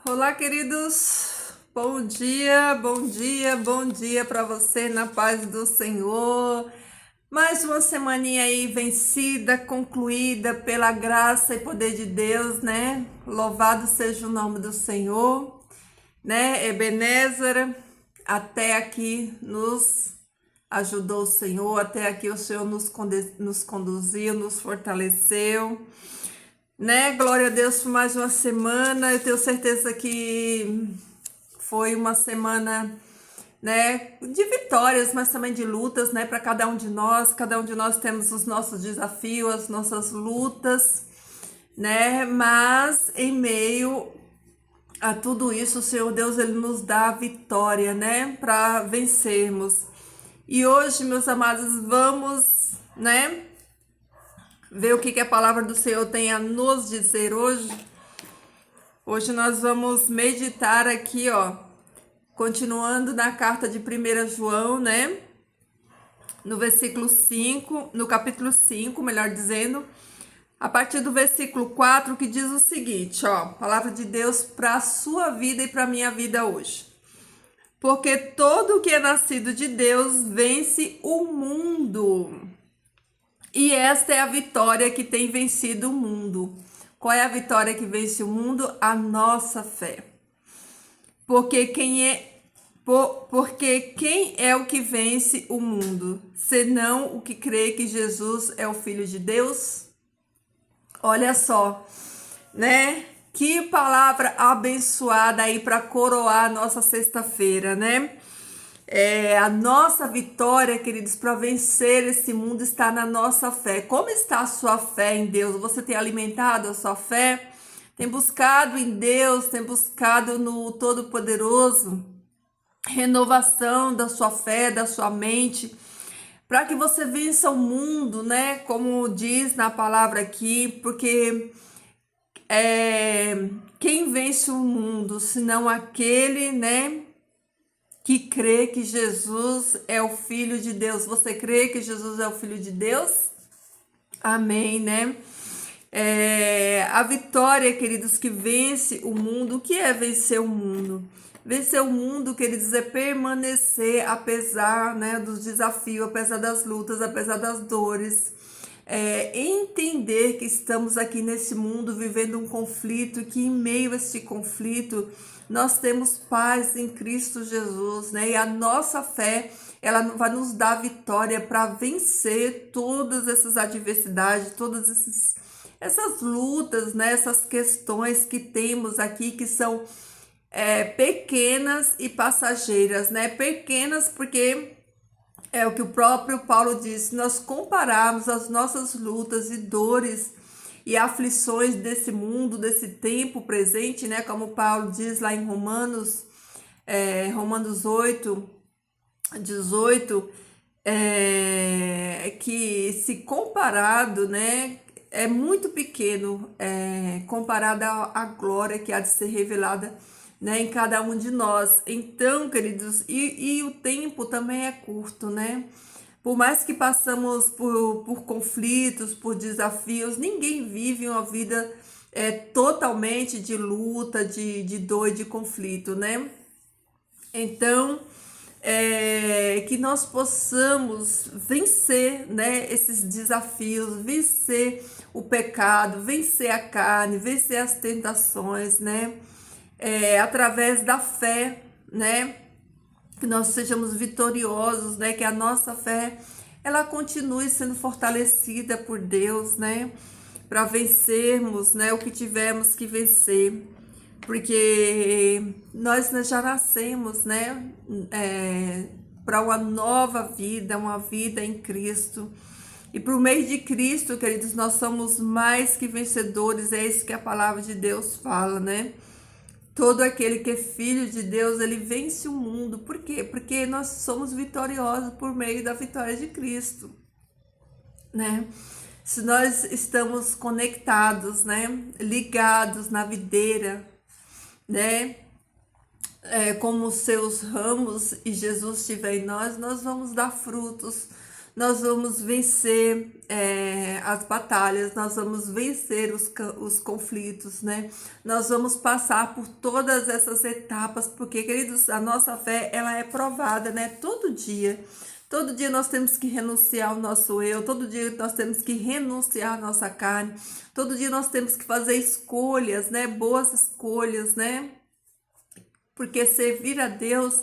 Olá, queridos. Bom dia, bom dia, bom dia para você na paz do Senhor. Mais uma semaninha aí vencida, concluída pela graça e poder de Deus, né? Louvado seja o nome do Senhor, né? Ebenezer, até aqui nos ajudou o Senhor, até aqui o Senhor nos conduziu, nos fortaleceu. Né? Glória a Deus por mais uma semana. Eu tenho certeza que foi uma semana, né, de vitórias, mas também de lutas, né, para cada um de nós. Cada um de nós temos os nossos desafios, as nossas lutas, né? Mas em meio a tudo isso, o Senhor Deus ele nos dá a vitória, né, para vencermos. E hoje, meus amados, vamos, né, ver o que a palavra do Senhor tem a nos dizer hoje. Hoje nós vamos meditar aqui, ó, continuando na carta de 1 João, né? No versículo 5, no capítulo 5, melhor dizendo, a partir do versículo 4, que diz o seguinte, ó, palavra de Deus para a sua vida e para a minha vida hoje. Porque todo o que é nascido de Deus vence o mundo. E esta é a vitória que tem vencido o mundo. Qual é a vitória que vence o mundo? A nossa fé. Porque quem é o que vence o mundo, senão o que crê que Jesus é o Filho de Deus? Olha só, né? Que palavra abençoada aí para coroar a nossa sexta-feira, né? A nossa vitória, queridos, para vencer esse mundo está na nossa fé. Como está a sua fé em Deus? Você tem alimentado a sua fé? Tem buscado em Deus? Tem buscado no Todo-Poderoso? Renovação da sua fé, da sua mente, para que você vença o mundo, né? Como diz na palavra aqui, porque quem vence o mundo, senão aquele, né? Que crê que Jesus é o Filho de Deus. Você crê que Jesus é o Filho de Deus? Amém, né? A vitória, queridos, que vence o mundo. O que é vencer o mundo? Vencer o mundo, queridos, é permanecer apesar, né, dos desafios, apesar das lutas, apesar das dores. Entender que estamos aqui nesse mundo vivendo um conflito, que em meio a este conflito nós temos paz em Cristo Jesus, né? E a nossa fé, ela vai nos dar vitória para vencer todas essas adversidades, essas lutas, né? Essas questões que temos aqui que são pequenas e passageiras, né? Pequenas porque é o que o próprio Paulo disse, se nós compararmos as nossas lutas e dores e aflições desse mundo, desse tempo presente, né? Como Paulo diz lá em Romanos 8, 18, que se comparado, né? É muito pequeno comparado à glória que há de ser revelada, né, em cada um de nós. Então, queridos, e o tempo também é curto, né? Por mais que passamos por conflitos, por desafios, ninguém vive uma vida totalmente de luta, de dor e de conflito, né? Então, que nós possamos vencer, né, esses desafios, vencer o pecado, vencer a carne, vencer as tentações, né, através da fé, né, que nós sejamos vitoriosos, né, que a nossa fé ela continue sendo fortalecida por Deus, né, para vencermos, né, o que tivermos que vencer, porque nós já nascemos, né, para uma nova vida, uma vida em Cristo. E por meio de Cristo, queridos, nós somos mais que vencedores, é isso que a palavra de Deus fala, né? Todo aquele que é filho de Deus, ele vence o mundo. Por quê? Porque nós somos vitoriosos por meio da vitória de Cristo, né? Se nós estamos conectados, né, ligados na videira, né, como os seus ramos e Jesus estiver em nós, nós vamos dar frutos, nós vamos vencer as batalhas, nós vamos vencer os conflitos, né? Nós vamos passar por todas essas etapas, porque, queridos, a nossa fé, ela é provada, né? Todo dia. Todo dia nós temos que renunciar ao nosso eu, todo dia nós temos que renunciar à nossa carne, todo dia nós temos que fazer escolhas, né? Boas escolhas, né? Porque servir a Deus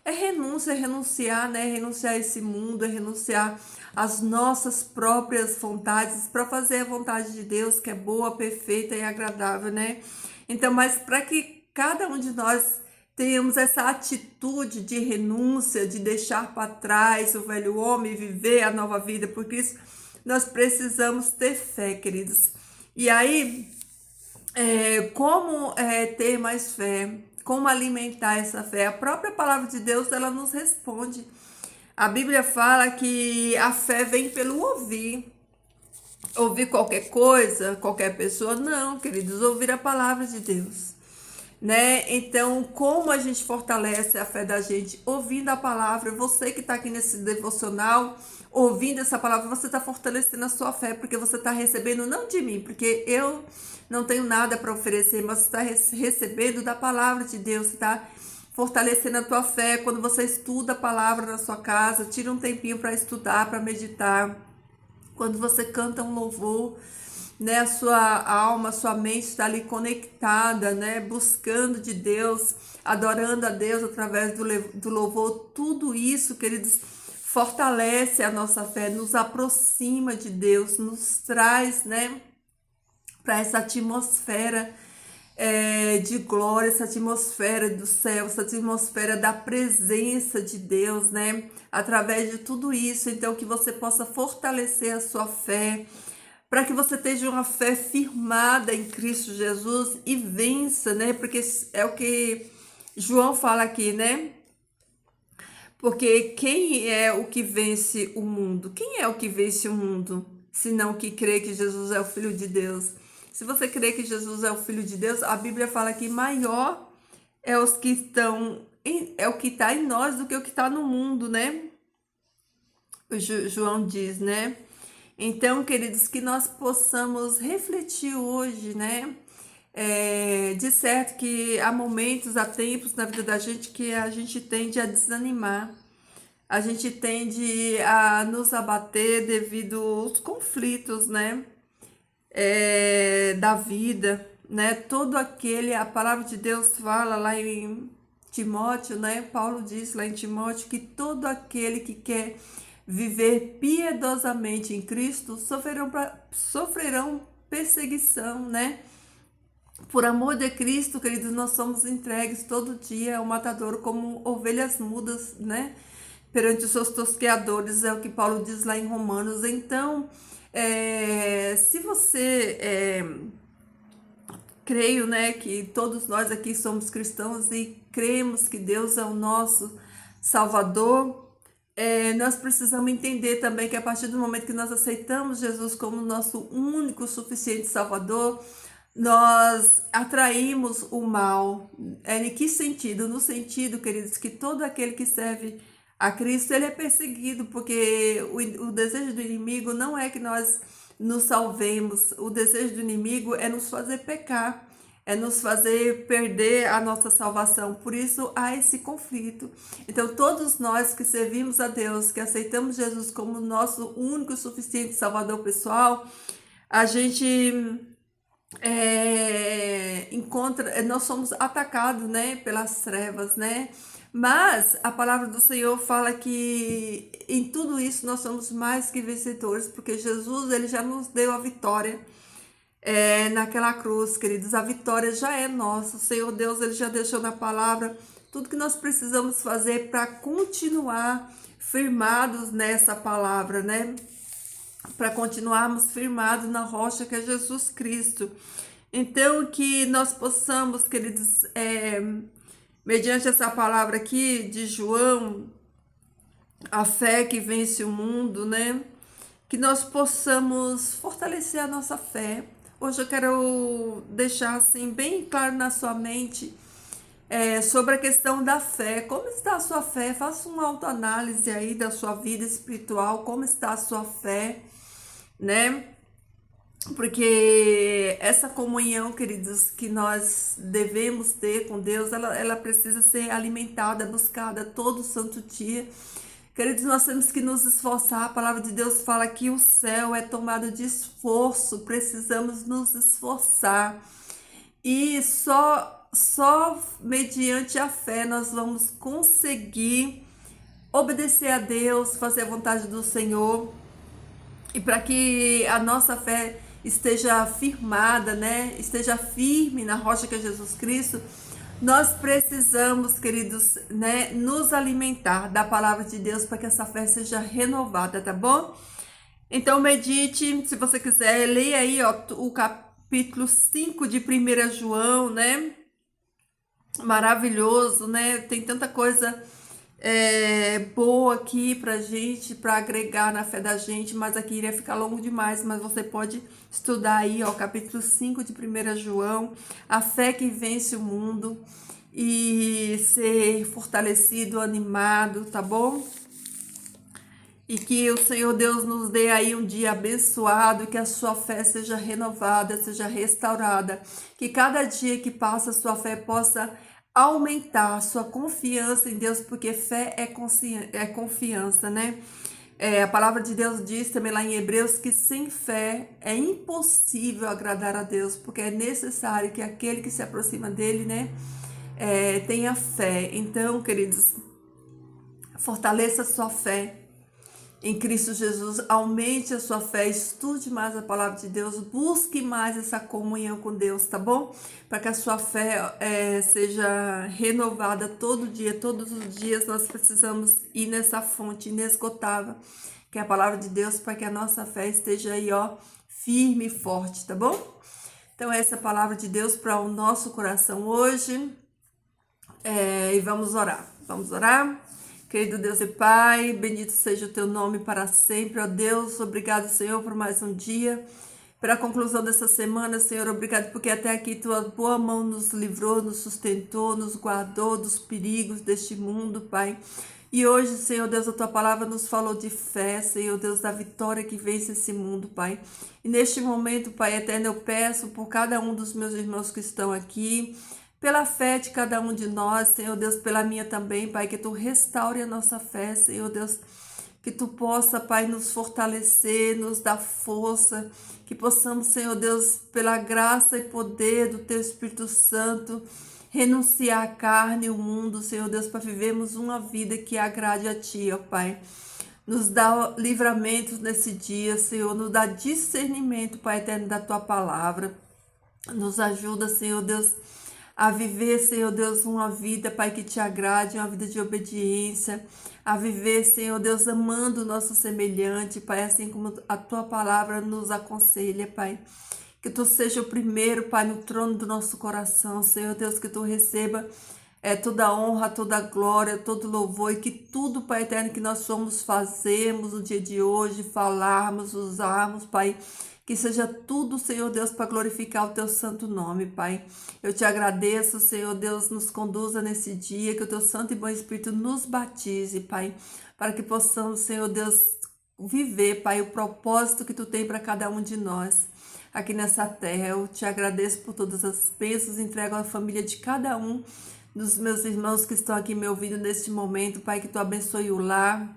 é renúncia, é renunciar, né? Renunciar a esse mundo, é renunciar às nossas próprias vontades para fazer a vontade de Deus, que é boa, perfeita e agradável, né? Então, mas para que cada um de nós tenhamos essa atitude de renúncia, de deixar para trás o velho homem e viver a nova vida, porque isso nós precisamos ter fé, queridos. E aí, como ter mais fé? Como alimentar essa fé? A própria palavra de Deus, ela nos responde. A Bíblia fala que a fé vem pelo ouvir. Ouvir qualquer coisa, qualquer pessoa? Não, queridos, ouvir a palavra de Deus, né? Então, como a gente fortalece a fé da gente? Ouvindo a palavra. Você que está aqui nesse devocional, ouvindo essa palavra, você está fortalecendo a sua fé, porque você está recebendo não de mim, porque eu não tenho nada para oferecer, mas você está recebendo da palavra de Deus, está fortalecendo a tua fé. Quando você estuda a palavra na sua casa, tira um tempinho para estudar, para meditar. Quando você canta um louvor, né, a sua alma, a sua mente está ali conectada, né, buscando de Deus, adorando a Deus através do louvor. Tudo isso, queridos, fortalece a nossa fé, nos aproxima de Deus, nos traz, né, para essa atmosfera de glória, essa atmosfera do céu, essa atmosfera da presença de Deus, né? Através de tudo isso, então que você possa fortalecer a sua fé, para que você tenha uma fé firmada em Cristo Jesus e vença, né? Porque é o que João fala aqui, né? Porque quem é o que vence o mundo? Quem é o que vence o mundo? Senão que crê que Jesus é o Filho de Deus. Se você crê que Jesus é o Filho de Deus, a Bíblia fala que maior é os que estão é o que está em nós do que o que está no mundo, né? O João diz, né? Então, queridos, que nós possamos refletir hoje, né? De certo que há momentos, há tempos na vida da gente que a gente tende a desanimar, a gente tende a nos abater devido aos conflitos, né? Da vida, né? Todo aquele, a palavra de Deus fala lá em Timóteo, né? Paulo diz lá em Timóteo que todo aquele que quer viver piedosamente em Cristo sofrerão perseguição, né? Por amor de Cristo, queridos, nós somos entregues todo dia ao matadouro como ovelhas mudas, né? Perante os seus tosqueadores, é o que Paulo diz lá em Romanos. Então, se você creio, né, que todos nós aqui somos cristãos e cremos que Deus é o nosso Salvador, nós precisamos entender também que a partir do momento que nós aceitamos Jesus como nosso único, suficiente Salvador, nós atraímos o mal. Em que sentido? No sentido, queridos, que todo aquele que serve a Cristo, ele é perseguido, porque o desejo do inimigo não é que nós nos salvemos, o desejo do inimigo é nos fazer pecar, é nos fazer perder a nossa salvação. Por isso há esse conflito. Então, todos nós que servimos a Deus, que aceitamos Jesus como nosso único e suficiente Salvador pessoal, a gente nós somos atacados, né, pelas trevas, né? Mas a palavra do Senhor fala que em tudo isso nós somos mais que vencedores, porque Jesus, ele já nos deu a vitória naquela cruz, queridos. A vitória já é nossa. O Senhor Deus, ele já deixou na palavra tudo que nós precisamos fazer para continuar firmados nessa palavra, né? Para continuarmos firmados na rocha que é Jesus Cristo. Então, que nós possamos, queridos, mediante essa palavra aqui de João, a fé que vence o mundo, né? Que nós possamos fortalecer a nossa fé. Hoje eu quero deixar assim bem claro na sua mente sobre a questão da fé. Como está a sua fé? Faça uma autoanálise aí da sua vida espiritual, como está a sua fé, né? Porque essa comunhão, queridos, que nós devemos ter com Deus, ela precisa ser alimentada, buscada todo santo dia. Queridos, nós temos que nos esforçar. A palavra de Deus fala que o céu é tomado de esforço, precisamos nos esforçar. E só mediante a fé nós vamos conseguir obedecer a Deus, fazer a vontade do Senhor. E para que a nossa fé esteja firmada, né? Esteja firme na rocha que é Jesus Cristo, nós precisamos, queridos, né, nos alimentar da palavra de Deus para que essa fé seja renovada, tá bom? Então medite, se você quiser, leia aí, ó, o capítulo 5 de 1 João, né? Maravilhoso, né? Tem tanta coisa boa aqui pra gente, pra agregar na fé da gente, mas aqui iria ficar longo demais, mas você pode estudar aí, ó, capítulo 5 de 1 João, a fé que vence o mundo, e ser fortalecido, animado, tá bom? E que o Senhor Deus nos dê aí um dia abençoado, que a sua fé seja renovada, seja restaurada, que cada dia que passa a sua fé possa aumentar a sua confiança em Deus, porque fé é confiança, né? A palavra de Deus diz também lá em Hebreus que sem fé é impossível agradar a Deus, porque é necessário que aquele que se aproxima dele, né, tenha fé. Então, queridos, fortaleça a sua fé em Cristo Jesus, aumente a sua fé, estude mais a palavra de Deus, busque mais essa comunhão com Deus, tá bom? Para que a sua fé seja renovada todo dia, todos os dias nós precisamos ir nessa fonte inesgotável, que é a palavra de Deus, para que a nossa fé esteja aí, ó, firme e forte, tá bom? Então essa é a palavra de Deus para o nosso coração hoje, e vamos orar, vamos orar? Querido Deus e Pai, bendito seja o teu nome para sempre, ó Deus. Obrigado, Senhor, por mais um dia. Pela conclusão dessa semana, Senhor, obrigado porque até aqui tua boa mão nos livrou, nos sustentou, nos guardou dos perigos deste mundo, Pai. E hoje, Senhor Deus, a tua palavra nos falou de fé, Senhor Deus, da vitória que vence esse mundo, Pai. E neste momento, Pai eterno, eu peço por cada um dos meus irmãos que estão aqui, pela fé de cada um de nós, Senhor Deus, pela minha também, Pai, que tu restaure a nossa fé, Senhor Deus, que tu possa, Pai, nos fortalecer, nos dar força, que possamos, Senhor Deus, pela graça e poder do teu Espírito Santo, renunciar à carne e o mundo, Senhor Deus, para vivermos uma vida que agrade a ti, ó Pai. Nos dá livramento nesse dia, Senhor, nos dá discernimento, Pai eterno, da tua palavra. Nos ajuda, Senhor Deus, a viver, Senhor Deus, uma vida, Pai, que te agrade, uma vida de obediência, a viver, Senhor Deus, amando o nosso semelhante, Pai, assim como a tua palavra nos aconselha, Pai. Que tu seja o primeiro, Pai, no trono do nosso coração, Senhor Deus, que tu receba toda a honra, toda a glória, todo louvor, e que tudo, Pai eterno, que nós somos, fazermos no dia de hoje, falarmos, usarmos, Pai, que seja tudo, Senhor Deus, para glorificar o teu santo nome, Pai. Eu te agradeço, Senhor Deus, nos conduza nesse dia, que o teu santo e bom Espírito nos batize, Pai, para que possamos, Senhor Deus, viver, Pai, o propósito que tu tem para cada um de nós aqui nessa terra. Eu te agradeço por todas as bênçãos, entrego a família de cada um dos meus irmãos que estão aqui me ouvindo neste momento, Pai, que tu abençoe o lar,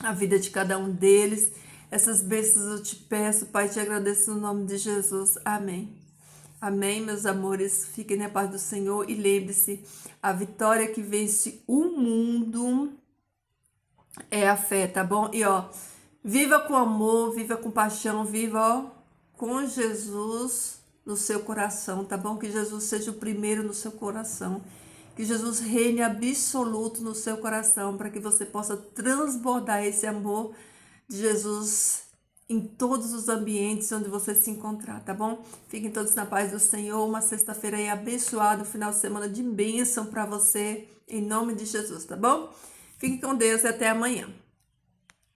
a vida de cada um deles. Essas bênçãos eu te peço, Pai, te agradeço no nome de Jesus. Amém. Amém, meus amores. Fiquem na paz do Senhor e lembre-se, a vitória que vence o mundo é a fé, tá bom? E ó, viva com amor, viva com paixão, viva, ó, com Jesus no seu coração, tá bom? Que Jesus seja o primeiro no seu coração. Que Jesus reine absoluto no seu coração, para que você possa transbordar esse amor de Jesus em todos os ambientes onde você se encontrar, tá bom? Fiquem todos na paz do Senhor. Uma sexta-feira aí abençoada, um final de semana de bênção para você, em nome de Jesus, tá bom? Fiquem com Deus e até amanhã.